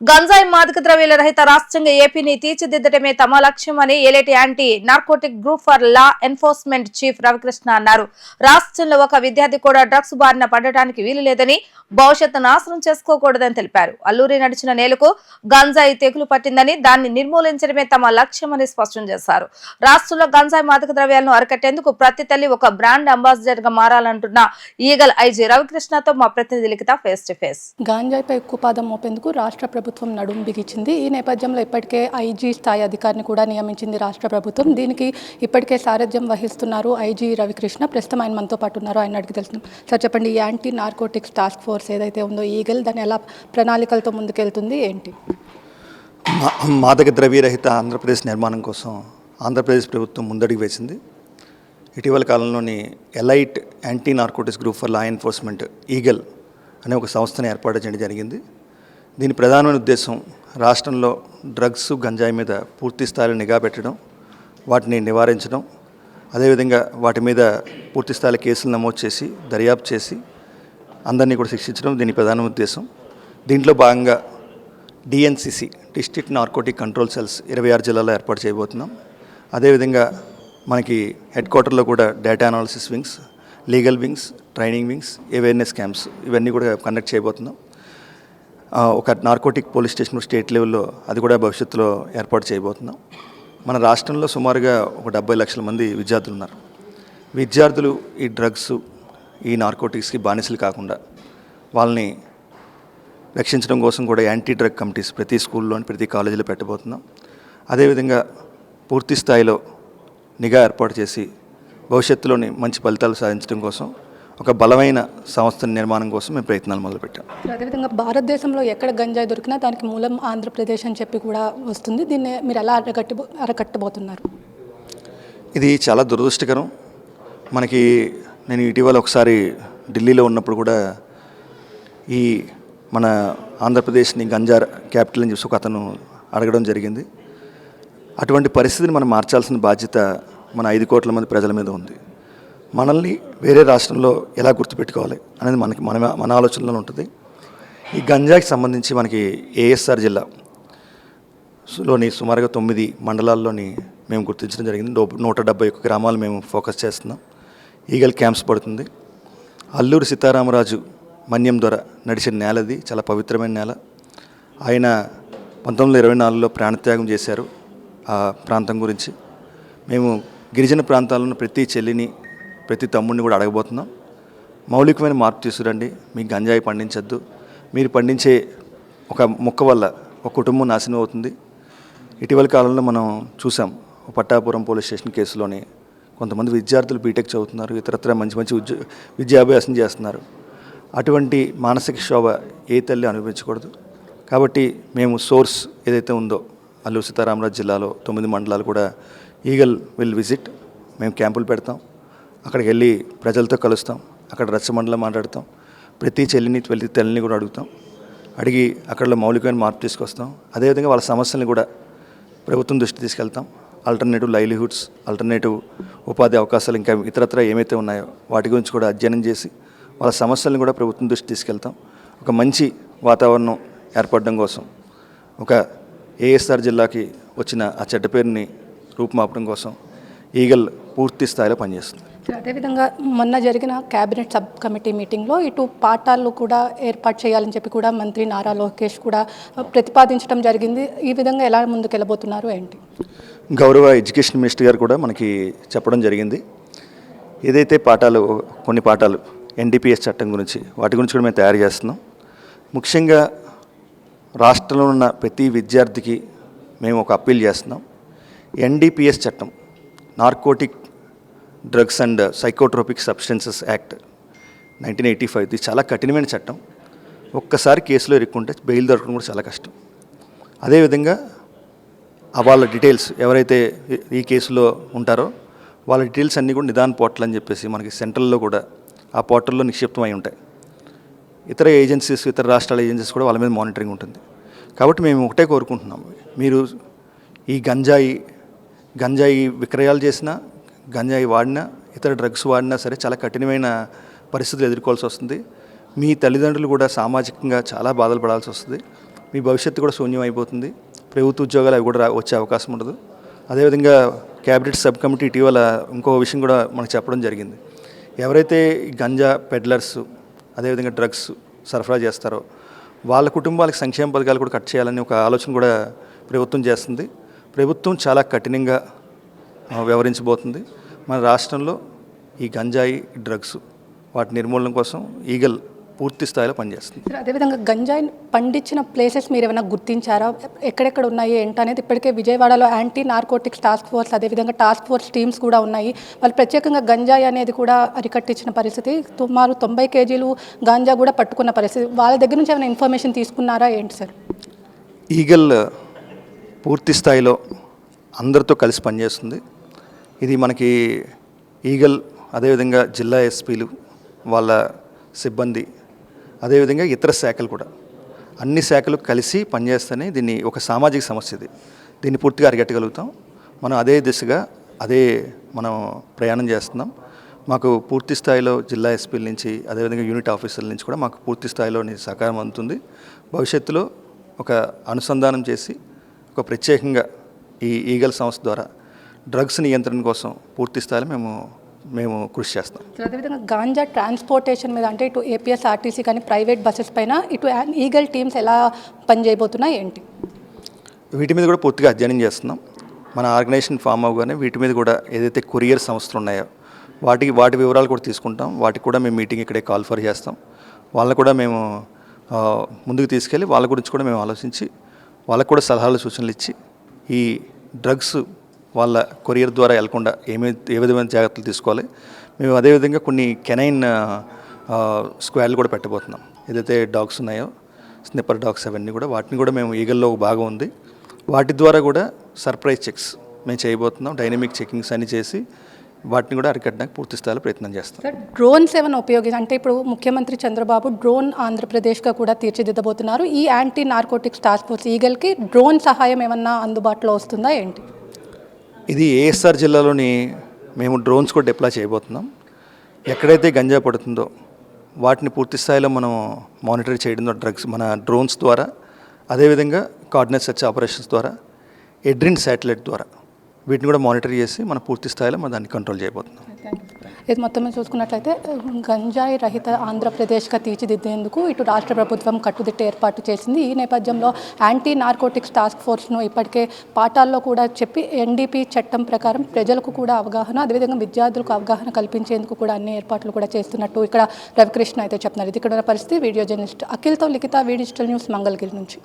గంజాయి మాదక ద్రవ్యాల రహిత రాష్ట్రంగా ఏపీని తీర్చిదిద్దటమే తమ లక్ష్యమని elite anti narcotic group for law enforcement chief Ravikrishna అన్నారు. రాష్ట్రంలో ఒక విద్యార్థి కూడా డ్రగ్స్ బారిన పడటానికి వీలు లేదని, భవిష్యత్తు నాశనం చేసుకోకూడదని తెలిపారు. అల్లూరి నడిచిన నేలకు గంజాయి తెగులు పట్టిందని, దాన్ని నిర్మూలించడమే తమ లక్ష్యమని స్పష్టం చేశారు. రాష్ట్రంలో గంజాయి మాదక ద్రవ్యాలను అరికట్టేందుకు ప్రతి తల్లి ఒక బ్రాండ్ అంబాసిడర్ గా మారాలంటున్న ఈగల్ ఐజీ రవికృష్ణతో మా ప్రతినిధి లిఖిత ఫేస్ టు ఫేస్. గాంజాయిపై ఎక్కువ పాదం మోపేందుకు రాష్ట్ర ప్రభుత్వం నడుం బిగించింది. ఈ నేపథ్యంలో ఇప్పటికే ఐజీ స్థాయి అధికారిని కూడా నియమించింది రాష్ట్ర ప్రభుత్వం. దీనికి ఇప్పటికే సారథ్యం వహిస్తున్నారు ఐజీ రవికృష్ణ. ప్రస్తుతం ఆయన మనతో పాటు ఉన్నారు. ఆయన అడిగి తెలుస్తున్నాం. సార్ చెప్పండి, ఈ యాంటీ నార్కోటిక్స్ టాస్క్ ఫోర్స్ ఏదైతే ఉందో ఈగల్, దాన్ని ఎలా ప్రణాళికలతో ముందుకెళ్తుంది ఏంటి? మాదక ద్రవ్యరహిత ఆంధ్రప్రదేశ్ నిర్మాణం కోసం ఆంధ్రప్రదేశ్ ప్రభుత్వం ముందడుగు వేసింది. ఇటీవల కాలంలోని elite anti narcotics group for law enforcement eagle అనే ఒక సంస్థను ఏర్పాటు చేయడం జరిగింది. దీని ప్రధానమైన ఉద్దేశం రాష్ట్రంలో డ్రగ్స్, గంజాయి మీద పూర్తి స్థాయిలో నిఘా పెట్టడం, వాటిని నివారించడం, అదేవిధంగా వాటి మీద పూర్తి స్థాయిలో కేసులు నమోదు చేసి దర్యాప్తు చేసి అందరినీ కూడా శిక్షించడం దీని ప్రధాన ఉద్దేశం. దీంట్లో భాగంగా డిఎన్సిసి డిస్ట్రిక్ట్ నార్కోటిక్ కంట్రోల్ సెల్స్ 26 జిల్లాల్లో ఏర్పాటు చేయబోతున్నాం. అదేవిధంగా మనకి హెడ్ క్వార్టర్లో కూడా data analysis wings, legal wings, training wings, awareness camps ఇవన్నీ కూడా కండక్ట్ చేయబోతున్నాం. ఒక నార్కోటిక్ పోలీస్ స్టేషన్ స్టేట్ లెవెల్లో అది కూడా భవిష్యత్తులో ఏర్పాటు చేయబోతున్నాం. మన రాష్ట్రంలో సుమారుగా ఒక 70 లక్షల మంది విద్యార్థులు ఉన్నారు. విద్యార్థులు ఈ డ్రగ్స్, ఈ నార్కోటిక్స్కి బానిసలు కాకుండా వాళ్ళని రక్షించడం కోసం కూడా యాంటీ డ్రగ్ కమిటీస్ ప్రతి స్కూల్లోని ప్రతి కాలేజీలో పెట్టబోతున్నాం. అదేవిధంగా పూర్తి స్థాయిలో నిఘా ఏర్పాటు చేసి భవిష్యత్తులోని మంచి ఫలితాలు సాధించడం కోసం ఒక బలమైన సంస్థ నిర్మాణం కోసం మేము ప్రయత్నాలు మొదలుపెట్టాం. అదేవిధంగా భారతదేశంలో ఎక్కడ గంజాయి దొరికినా దానికి మూలం ఆంధ్రప్రదేశ్ అని చెప్పి కూడా వస్తుంది. దీన్ని మీరు ఎలా అరకట్టబోతున్నారు? ఇది చాలా దురదృష్టకరం. నేను ఇటీవల ఒకసారి ఢిల్లీలో ఉన్నప్పుడు కూడా ఈ మన ఆంధ్రప్రదేశ్ని గంజా క్యాపిటల్ అని చెప్పి ఒక అతను అడగడం జరిగింది. అటువంటి పరిస్థితిని మనం మార్చాల్సిన బాధ్యత మన 5 కోట్ల మంది ప్రజల మీద ఉంది. మనల్ని వేరే రాష్ట్రంలో ఎలా గుర్తుపెట్టుకోవాలి అనేది మన ఆలోచనలో ఉంటుంది. ఈ గంజాకి సంబంధించి మనకి ఏఎస్ఆర్ జిల్లాలోని సుమారుగా 9 మండలాల్లోని మేము గుర్తించడం జరిగింది. 171 గ్రామాలు మేము ఫోకస్ చేస్తున్నాం. ఈగల్ క్యాంప్స్ పడుతుంది. అల్లూరి సీతారామరాజు మన్యం ద్వారా నడిచిన నేలది, చాలా పవిత్రమైన నేల. ఆయన 1924లో ప్రాణత్యాగం చేశారు. ఆ ప్రాంతం గురించి మేము గిరిజన ప్రాంతాలను ప్రతి చెల్లిని, ప్రతి తమ్ముడిని కూడా అడగబోతున్నాం. మౌలికమైన మార్పు తీసుకురండి. మీకు గంజాయి పండించద్దు. మీరు పండించే ఒక మొక్క వల్ల ఒక కుటుంబం నాశనం అవుతుంది. ఇటీవల కాలంలో మనం చూసాం, పట్టాపురం పోలీస్ స్టేషన్ కేసులోని కొంతమంది విద్యార్థులు బీటెక్ చదువుతున్నారు, ఇతరత్ర మంచి విద్యాభ్యాసం చేస్తున్నారు. అటువంటి మానసిక శోభ ఏ తల్లి అనుభవించకూడదు. కాబట్టి మేము సోర్స్ ఏదైతే ఉందో అల్లూరి సీతారామరాజు జిల్లాలో 9 మండలాలు కూడా ఈగల్ విల్ విజిట్. మేము క్యాంపులు పెడతాం. అక్కడికి వెళ్ళి ప్రజలతో కలుస్తాం. అక్కడ రచ్చమండలం మాట్లాడతాం. ప్రతి చెల్లిని, ప్రతి తల్లిని కూడా అడిగి అక్కడ మౌలికమైన మార్పు తీసుకొస్తాం. అదేవిధంగా వాళ్ళ సమస్యలను కూడా ప్రభుత్వం దృష్టి తీసుకెళ్తాం. ఆల్టర్నేటివ్ లైవ్లీహుడ్స్, ఆల్టర్నేటివ్ ఉపాధి అవకాశాలు, ఇంకా ఇతరత్ర ఏమైతే ఉన్నాయో వాటి గురించి కూడా అధ్యయనం చేసి వాళ్ళ సమస్యలను కూడా ప్రభుత్వం దృష్టి తీసుకెళ్తాం. ఒక మంచి వాతావరణం ఏర్పడడం కోసం, ఒక ఏఎస్ఆర్ జిల్లాకి వచ్చిన ఆ చెడ్డ పేరుని రూపుమాపడం కోసం ఈగల్ పూర్తి స్థాయిలో పనిచేస్తుంది. అదేవిధంగా మొన్న జరిగిన క్యాబినెట్ సబ్ కమిటీ మీటింగ్లో ఇటు పాఠాలు కూడా ఏర్పాటు చేయాలని చెప్పి కూడా మంత్రి నారా లోకేష్ కూడా ప్రతిపాదించడం జరిగింది. ఈ విధంగా ఎలా ముందుకెళ్ళబోతున్నారు ఏంటి? గౌరవ ఎడ్యుకేషన్ మినిస్టర్ గారు కూడా మనకి చెప్పడం జరిగింది. ఏదైతే కొన్ని పాఠాలు ఎన్డీపీఎస్ చట్టం గురించి, వాటి గురించి కూడా మేము తయారు చేస్తున్నాం. ముఖ్యంగా రాష్ట్రంలో ఉన్న ప్రతి విద్యార్థికి మేము ఒక అప్పీల్ చేస్తున్నాం. ఎన్డీపీఎస్ చట్టం, narcotic drugs and psychotropic substances act 1985, ఇది చాలా కఠినమైన చట్టం. ఒక్కసారి కేసులో ఇరుక్కుంటే బెయిల్ దొరకడం కూడా చాలా కష్టం. అదేవిధంగా వాళ్ళ డీటెయిల్స్ ఎవరైతే ఈ కేసులో ఉంటారో వాళ్ళ డీటెయిల్స్ అన్నీ కూడా నిదాన్ పోర్టల్ అని చెప్పేసి మనకి సెంట్రల్లో కూడా ఆ పోర్టల్లో నిక్షిప్తమై ఉంటాయి. ఇతర ఏజెన్సీస్, ఇతర రాష్ట్రాల ఏజెన్సీస్ కూడా వాళ్ళ మీద మానిటరింగ్ ఉంటుంది. కాబట్టి మేము ఒకటే కోరుకుంటున్నాం, మీరు ఈ గంజాయి విక్రయాలు చేసినా, గంజాయి వాడినా, ఇతర డ్రగ్స్ వాడినా సరే చాలా కఠినమైన పరిస్థితులు ఎదుర్కోవాల్సి వస్తుంది. మీ తల్లిదండ్రులు కూడా సామాజికంగా చాలా బాధలు పడాల్సి వస్తుంది. మీ భవిష్యత్తు కూడా శూన్యం అయిపోతుంది, ప్రభుత్వ ఉద్యోగాలు అవి కూడా వచ్చే అవకాశం ఉండదు. అదేవిధంగా క్యాబినెట్ సబ్ కమిటీ ఇటీవల ఇంకో విషయం కూడా మనకు చెప్పడం జరిగింది. ఎవరైతే ఈ గంజా పెడ్లర్స్ అదేవిధంగా డ్రగ్స్ సరఫరా చేస్తారో వాళ్ళ కుటుంబాలకు సంక్షేమ పథకాలు కూడా కట్ చేయాలని ఒక ఆలోచన కూడా ప్రభుత్వం చేస్తుంది. ప్రభుత్వం చాలా కఠినంగా వ్యవహరించబోతుంది. మన రాష్ట్రంలో ఈ గంజాయి డ్రగ్స్ వాటి నిర్మూలన కోసం ఈగల్ పూర్తి స్థాయిలో పనిచేస్తుంది. అదేవిధంగా గంజాయి పండించిన ప్లేసెస్ మీరు ఏమైనా గుర్తించారా? ఎక్కడెక్కడ ఉన్నాయి ఏంటనేది ఇప్పటికే విజయవాడలో యాంటీ నార్కోటిక్స్ టాస్క్ ఫోర్స్ అదేవిధంగా టాస్క్ ఫోర్స్ టీమ్స్ కూడా ఉన్నాయి. వాళ్ళు ప్రత్యేకంగా గంజాయి అనేది కూడా అరికట్టించిన పరిస్థితి. సుమారు 90 కేజీలు గాంజా కూడా పట్టుకున్న పరిస్థితి. వాళ్ళ దగ్గర నుంచి ఏమైనా ఇన్ఫర్మేషన్ తీసుకున్నారా ఏంటి సార్? ఈగల్ పూర్తి స్థాయిలో అందరితో కలిసి పనిచేస్తుంది. ఇది మనకి ఈగల్ అదేవిధంగా జిల్లా ఎస్పీలు వాళ్ళ సిబ్బంది అదేవిధంగా ఇతర శాఖలు కూడా అన్ని శాఖలు కలిసి పనిచేస్తేనే దీన్ని ఒక సామాజిక సమస్య దీన్ని పూర్తిగా అరికట్టగలుగుతాం. మనం అదే దిశగా మనం ప్రయాణం చేస్తున్నాం. మాకు పూర్తి స్థాయిలో జిల్లా ఎస్పీల నుంచి అదేవిధంగా యూనిట్ ఆఫీసర్ల నుంచి కూడా మాకు పూర్తి స్థాయిలో సహకారం అందుతుంది. భవిష్యత్తులో ఒక అనుసంధానం చేసి ఒక ప్రత్యేకంగా ఈ ఈగల్ సంస్థ ద్వారా డ్రగ్స్ నియంత్రణ కోసం పూర్తి స్థాయిలో మేము కృషి చేస్తాం. అదేవిధంగా గాంజా ట్రాన్స్పోర్టేషన్ మీద అంటే ఇటు ఏపీఎస్ఆర్టీసీ కానీ ప్రైవేట్ బస్సెస్ పైన ఇటు ఈగల్ టీమ్స్ ఎలా పనిచేయబోతున్నాయి ఏంటి? వీటి మీద కూడా పూర్తిగా అధ్యయనం చేస్తున్నాం. మన ఆర్గనైజేషన్ ఫామ్ అవగానే వీటి మీద కూడా ఏదైతే కొరియర్ సంస్థలు ఉన్నాయో వాటి వివరాలు కూడా తీసుకుంటాం. వాటికి కూడా మేము మీటింగ్ ఇక్కడే కాల్ ఫర్ చేస్తాం. వాళ్ళకు కూడా మేము ముందుకు తీసుకెళ్ళి వాళ్ళ గురించి కూడా మేము ఆలోచించి వాళ్ళకు కూడా సలహాలు సూచనలు ఇచ్చి ఈ డ్రగ్స్ వాళ్ళ కొరియర్ ద్వారా వెళ్లకుండా ఏ విధమైన జాగ్రత్తలు తీసుకోవాలి. మేము అదేవిధంగా కొన్ని కెనైన్ స్క్వాడ్లు కూడా పెట్టబోతున్నాం. ఏదైతే డాగ్స్ ఉన్నాయో స్నిప్పర్ డాగ్స్ అవన్నీ కూడా వాటిని కూడా మేము ఈగల్లో ఒక భాగం ఉంది. వాటి ద్వారా కూడా సర్ప్రైజ్ చెక్స్ మేము చేయబోతున్నాం. డైనమిక్ చెకింగ్స్ అన్ని చేసి వాటిని కూడా అరికట్టడానికి పూర్తి స్థాయిలో ప్రయత్నం చేస్తాం. డ్రోన్స్ ఏమైనా అంటే ఇప్పుడు ముఖ్యమంత్రి చంద్రబాబు డ్రోన్ ఆంధ్రప్రదేశ్గా కూడా తీర్చిదిద్దబోతున్నారు. ఈ యాంటీ నార్కోటిక్స్ టాస్క్ ఫోర్స్ ఈగల్కి డ్రోన్ సహాయం ఏమన్నా అందుబాటులో వస్తుందా ఏంటి? ఇది ఏఎస్ఆర్ జిల్లాలోని మేము డ్రోన్స్ కూడా డిప్లాయ్ చేయబోతున్నాం. ఎక్కడైతే గంజా పడుతుందో వాటిని పూర్తి స్థాయిలో మనం మానిటర్ చేయడంలో డ్రగ్స్ మన డ్రోన్స్ ద్వారా అదేవిధంగా కోఆర్డినేట్ సెర్చ్ ఆపరేషన్స్ ద్వారా ఎడ్రిన్ శాటిలైట్ ద్వారా వీటిని కూడా మానిటర్ చేసి మనం పూర్తి స్థాయిలో మనం దాన్ని కంట్రోల్ చేయబోతున్నాం. ఇది మొత్తం మీద చూసుకున్నట్లయితే గంజాయి రహిత ఆంధ్రప్రదేశ్గా తీర్చిదిద్దేందుకు ఇటు రాష్ట్ర ప్రభుత్వం కట్టుదిట్ట ఏర్పాటు చేసింది. ఈ నేపథ్యంలో యాంటీ నార్కోటిక్స్ టాస్క్ ఫోర్స్ను ఇప్పటికే పాఠాల్లో కూడా చెప్పి ఎన్డీపీ చట్టం ప్రకారం ప్రజలకు కూడా అవగాహన అదేవిధంగా విద్యార్థులకు అవగాహన కల్పించేందుకు కూడా అన్ని ఏర్పాట్లు కూడా చేస్తున్నట్టు ఇక్కడ రవికృష్ణ అయితే చెప్తున్నారు. ఇది ఇక్కడ ఉన్న పరిస్థితి. వీడియో జర్నలిస్ట్ అఖిల్తో లిఖిత, వి డిజిటల్ న్యూస్, మంగళగిరి నుంచి.